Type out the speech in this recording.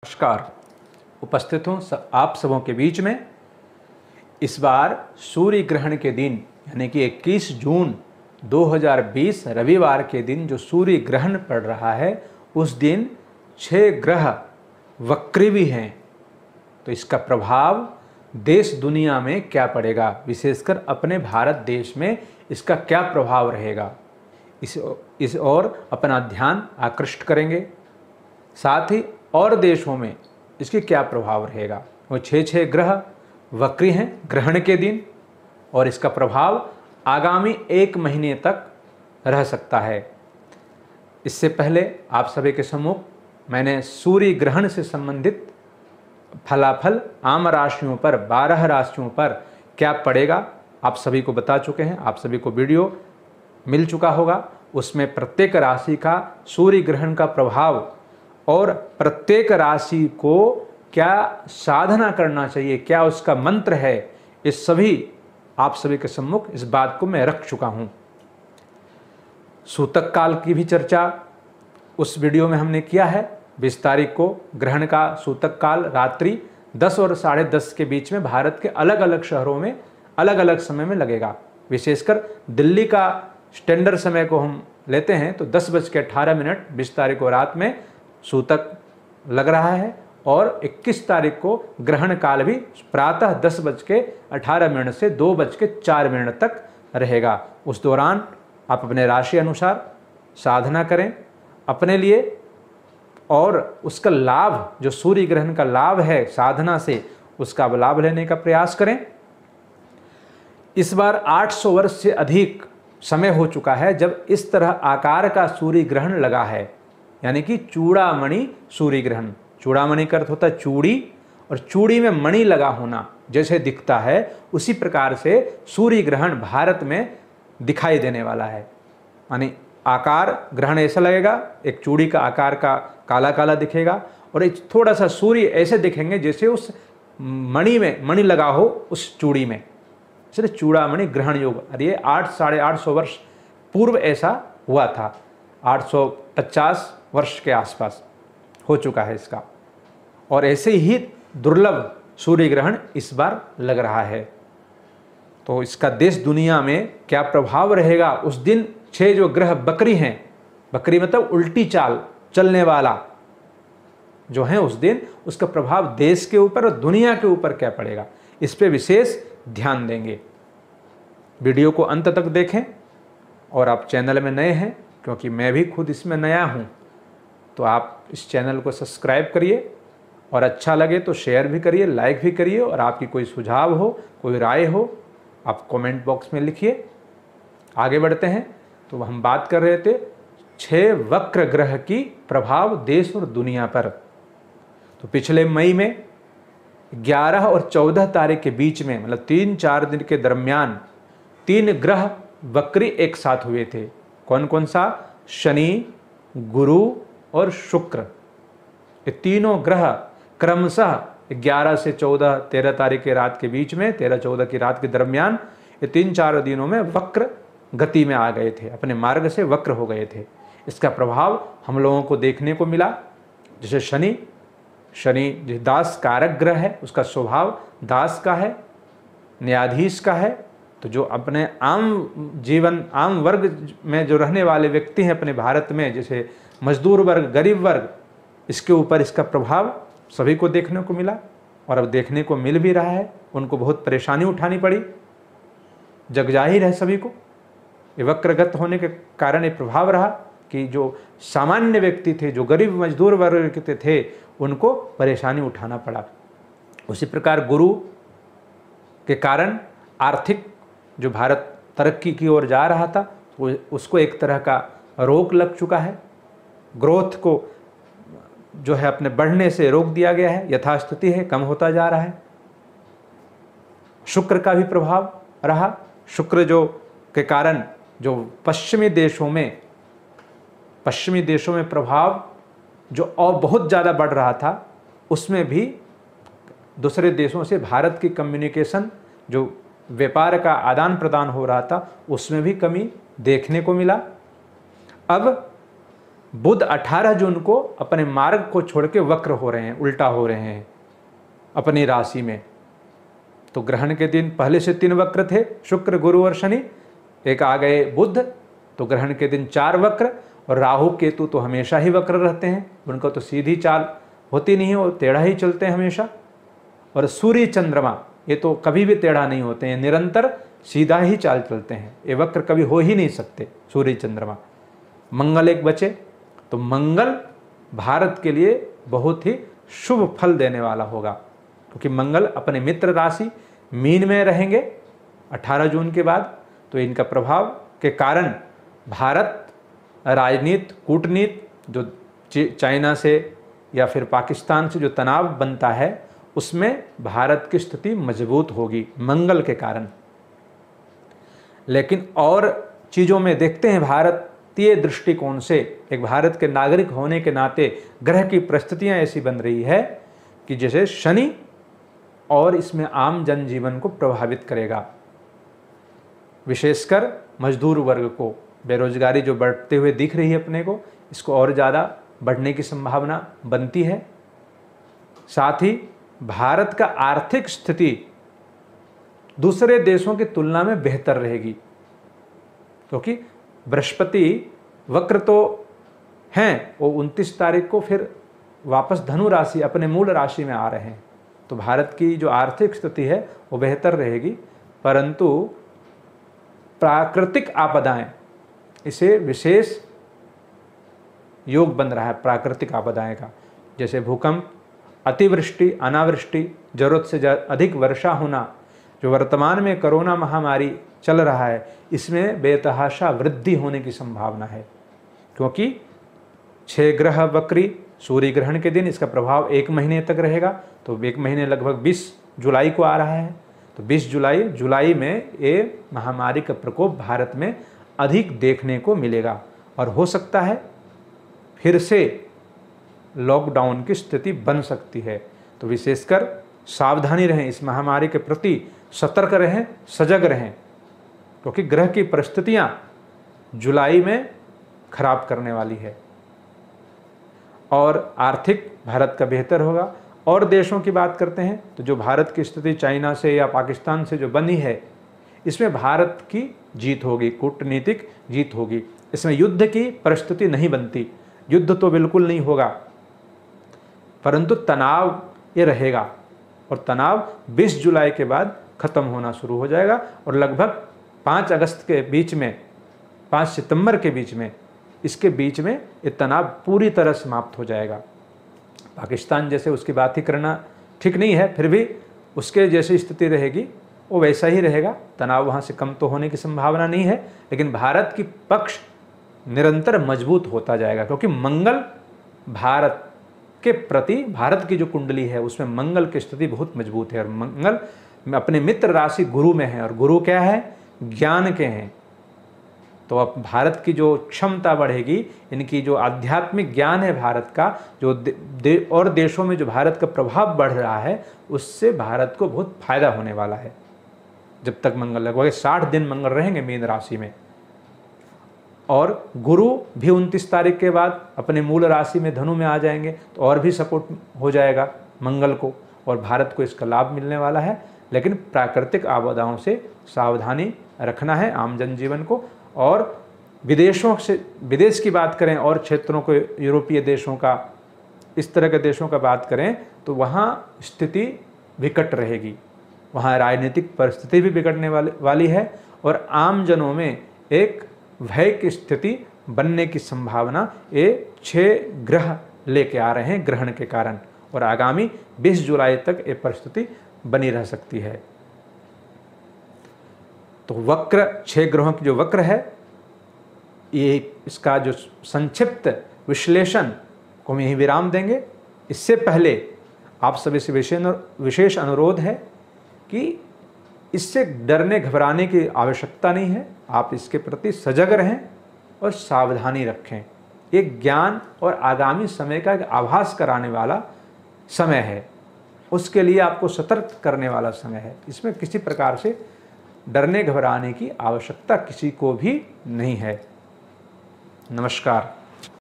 नमस्कार। उपस्थित हूँ आप सबों के बीच में। इस बार सूर्य ग्रहण के दिन यानी कि 21 जून 2020 रविवार के दिन जो सूर्य ग्रहण पड़ रहा है उस दिन 6 ग्रह वक्री भी हैं। तो इसका प्रभाव देश दुनिया में क्या पड़ेगा, विशेषकर अपने भारत देश में इसका क्या प्रभाव रहेगा, इस ओर अपना ध्यान आकृष्ट करेंगे। साथ ही और देशों में इसके क्या प्रभाव रहेगा। वो 6 ग्रह वक्री हैं ग्रहण के दिन और इसका प्रभाव आगामी 1 महीने तक रह सकता है। इससे पहले आप सभी के सम्मुख मैंने सूर्य ग्रहण से संबंधित फलाफल आम राशियों पर 12 राशियों पर क्या पड़ेगा आप सभी को बता चुके हैं। आप सभी को वीडियो मिल चुका होगा। उसमें प्रत्येक राशि का सूर्य ग्रहण का प्रभाव और प्रत्येक राशि को क्या साधना करना चाहिए, क्या उसका मंत्र है, इस सभी आप सभी के सम्मुख इस बात को मैं रख चुका हूं। सूतक काल की भी चर्चा उस वीडियो में हमने किया है। 20 तारीख को ग्रहण का सूतक काल रात्रि 10 और 10:30 के बीच में भारत के अलग अलग शहरों में अलग अलग समय में लगेगा। विशेषकर दिल्ली का स्टैंडर्ड समय को हम लेते हैं तो 10:18 20 तारीख को रात में सूतक लग रहा है और 21 तारीख को ग्रहण काल भी प्रातः 10:18 से 2:04 तक रहेगा। उस दौरान आप अपने राशि अनुसार साधना करें अपने लिए और उसका लाभ, जो सूर्य ग्रहण का लाभ है साधना से, उसका लाभ लेने का प्रयास करें। इस बार 800 वर्ष से अधिक समय हो चुका है जब इस तरह आकार का सूर्य ग्रहण लगा है, यानी कि चूड़ामणि सूर्य ग्रहण। चूड़ामणि का अर्थ होता है चूड़ी, और चूड़ी में मणि लगा होना जैसे दिखता है उसी प्रकार से सूर्य ग्रहण भारत में दिखाई देने वाला है। यानी आकार ग्रहण ऐसा लगेगा, एक चूड़ी का आकार का काला काला दिखेगा और एक थोड़ा सा सूर्य ऐसे दिखेंगे जैसे उस मणि में मणि लगा हो उस चूड़ी में, इसलिए चूड़ामणि ग्रहण योग। और ये 800-850 वर्ष पूर्व ऐसा हुआ था। 850 वर्ष के आसपास हो चुका है इसका, और ऐसे ही दुर्लभ सूर्य ग्रहण इस बार लग रहा है। तो इसका देश दुनिया में क्या प्रभाव रहेगा। उस दिन 6 जो ग्रह बकरी हैं, बकरी मतलब उल्टी चाल चलने वाला जो है, उस दिन उसका प्रभाव देश के ऊपर और दुनिया के ऊपर क्या पड़ेगा, इस पे विशेष ध्यान देंगे। वीडियो को अंत तक देखें और आप चैनल में नए हैं, क्योंकि मैं भी खुद इसमें नया हूँ, तो आप इस चैनल को सब्सक्राइब करिए और अच्छा लगे तो शेयर भी करिए, लाइक भी करिए, और आपकी कोई सुझाव हो, कोई राय हो, आप कमेंट बॉक्स में लिखिए। आगे बढ़ते हैं। तो हम बात कर रहे थे 6 वक्र ग्रह की प्रभाव देश और दुनिया पर। तो पिछले मई में 11 और 14 तारीख के बीच में, मतलब 3-4 दिन के दरमियान 3 ग्रह वक्री एक साथ हुए थे। कौन कौन सा? शनि, गुरु और शुक्र। ये तीनों ग्रह क्रमशः 11 से 14 13 तारीख के रात के बीच में, 13-14 की रात के दरमियान ये 3-4 दिनों में वक्र गति में आ गए थे, अपने मार्ग से वक्र हो गए थे। इसका प्रभाव हम लोगों को देखने को मिला। जैसे शनि जो दास कारक ग्रह है, उसका स्वभाव दास का है, न्यायाधीश का है। तो जो अपने आम जीवन, आम वर्ग में जो रहने वाले व्यक्ति हैं अपने भारत में, जैसे मजदूर वर्ग, गरीब वर्ग, इसके ऊपर इसका प्रभाव सभी को देखने को मिला और अब देखने को मिल भी रहा है। उनको बहुत परेशानी उठानी पड़ी, जग जाहिर है सभी को। ये वक्रगत होने के कारण ये प्रभाव रहा कि जो सामान्य व्यक्ति थे, जो गरीब मजदूर वर्ग के थे, उनको परेशानी उठाना पड़ा। उसी प्रकार गुरु के कारण आर्थिक जो भारत तरक्की की ओर जा रहा था, उसको एक तरह का रोक लग चुका है। ग्रोथ को जो है अपने बढ़ने से रोक दिया गया है, यथास्थिति है, कम होता जा रहा है। शुक्र का भी प्रभाव रहा। शुक्र जो के कारण जो पश्चिमी देशों में प्रभाव जो और बहुत ज़्यादा बढ़ रहा था, उसमें भी दूसरे देशों से भारत की कम्युनिकेशन, जो व्यापार का आदान प्रदान हो रहा था, उसमें भी कमी देखने को मिला। अब बुध 18 जून को अपने मार्ग को छोड़ के वक्र हो रहे हैं, उल्टा हो रहे हैं अपनी राशि में। तो ग्रहण के दिन पहले से 3 वक्र थे, शुक्र, गुरु और शनि, एक आ गए बुध, तो ग्रहण के दिन 4 वक्र। और राहु केतु तो हमेशा ही वक्र रहते हैं, उनका तो सीधी चाल होती नहीं है, वो टेढ़ा ही चलते हैं हमेशा। और सूर्य चंद्रमा ये तो कभी भी टेढ़ा नहीं होते हैं, निरंतर सीधा ही चाल चलते हैं, ये वक्र कभी हो ही नहीं सकते सूर्य चंद्रमा। मंगल एक बचे, तो मंगल भारत के लिए बहुत ही शुभ फल देने वाला होगा, क्योंकि मंगल अपने मित्र राशि मीन में रहेंगे 18 जून के बाद। तो इनका प्रभाव के कारण भारत राजनीति, कूटनीति, जो चाइना से या फिर पाकिस्तान से जो तनाव बनता है, उसमें भारत की स्थिति मजबूत होगी मंगल के कारण। लेकिन और चीज़ों में देखते हैं भारतीय दृष्टिकोण से, एक भारत के नागरिक होने के नाते ग्रह की परिस्थितियां ऐसी बन रही है कि जैसे शनि और इसमें आम जनजीवन को प्रभावित करेगा, विशेषकर मजदूर वर्ग को। बेरोजगारी जो बढ़ते हुए दिख रही है अपने को, इसको और ज़्यादा बढ़ने की संभावना बनती है। साथ ही भारत का आर्थिक स्थिति दूसरे देशों की तुलना में बेहतर रहेगी, क्योंकि बृहस्पति वक्र तो हैं, वो 29 तारीख को फिर वापस धनु राशि अपने मूल राशि में आ रहे हैं। तो भारत की जो आर्थिक स्थिति है वो बेहतर रहेगी, परंतु प्राकृतिक आपदाएं, इसे विशेष योग बन रहा है प्राकृतिक आपदाएं का, जैसे भूकंप, अतिवृष्टि, अनावृष्टि, जरूरत से अधिक वर्षा होना, जो वर्तमान में कोरोना महामारी चल रहा है, इसमें बेतहाशा वृद्धि होने की संभावना है, क्योंकि 6 ग्रह वक्री सूर्य ग्रहण के दिन इसका प्रभाव 1 महीने तक रहेगा। तो 1 महीने लगभग 20 जुलाई को आ रहा है, तो 20 जुलाई में ये महामारी का प्रकोप भारत में अधिक देखने को मिलेगा और हो सकता है फिर से लॉकडाउन की स्थिति बन सकती है। तो विशेषकर सावधानी रहें, इस महामारी के प्रति सतर्क रहें, सजग रहें, क्योंकि ग्रह की परिस्थितियां जुलाई में खराब करने वाली है। और आर्थिक भारत का बेहतर होगा। और देशों की बात करते हैं तो जो भारत की स्थिति चाइना से या पाकिस्तान से जो बनी है, इसमें भारत की जीत होगी, कूटनीतिक जीत होगी। इसमें युद्ध की परिस्थिति नहीं बनती, युद्ध तो बिल्कुल नहीं होगा, परंतु तनाव ये रहेगा। और तनाव 20 जुलाई के बाद खत्म होना शुरू हो जाएगा और लगभग 5 अगस्त के बीच में, 5 सितंबर के बीच में, इसके बीच में ये तनाव पूरी तरह समाप्त हो जाएगा। पाकिस्तान जैसे उसकी बात ही करना ठीक नहीं है, फिर भी उसके जैसी स्थिति रहेगी वो वैसा ही रहेगा, तनाव वहाँ से कम तो होने की संभावना नहीं है। लेकिन भारत की पक्ष निरंतर मजबूत होता जाएगा, क्योंकि मंगल भारत के प्रति, भारत की जो कुंडली है उसमें मंगल की स्थिति बहुत मजबूत है। और मंगल अपने मित्र राशि गुरु में है, और गुरु क्या है? ज्ञान के हैं। तो अब भारत की जो क्षमता बढ़ेगी, इनकी जो आध्यात्मिक ज्ञान है भारत का, जो और देशों में जो भारत का प्रभाव बढ़ रहा है, उससे भारत को बहुत फायदा होने वाला है। जब तक मंगल, लगभग 60 दिन मंगल रहेंगे मीन राशि में। और गुरु भी 29 तारीख के बाद अपने मूल राशि में धनु में आ जाएंगे, तो और भी सपोर्ट हो जाएगा मंगल को, और भारत को इसका लाभ मिलने वाला है। लेकिन प्राकृतिक आपदाओं से सावधानी रखना है आम जनजीवन को। और विदेशों से, विदेश की बात करें और क्षेत्रों को, यूरोपीय देशों का, इस तरह के देशों का बात करें तो वहाँ स्थिति विकट रहेगी, वहाँ राजनीतिक परिस्थिति भी बिगड़ने वाली है, और आम जनों में एक भय की स्थिति बनने की संभावना ये 6 ग्रह लेके आ रहे हैं ग्रहण के कारण, और आगामी 20 जुलाई तक ये परिस्थिति बनी रह सकती है। तो वक्र, 6 ग्रहों की जो वक्र है, ये इसका जो संक्षिप्त विश्लेषण को हम यहीं विराम देंगे। इससे पहले आप सभी से विशेष अनुरोध है कि इससे डरने घबराने की आवश्यकता नहीं है, आप इसके प्रति सजग रहें और सावधानी रखें। एक ज्ञान और आगामी समय का एक आभास कराने वाला समय है, उसके लिए आपको सतर्क करने वाला समय है। इसमें किसी प्रकार से डरने घबराने की आवश्यकता किसी को भी नहीं है। नमस्कार।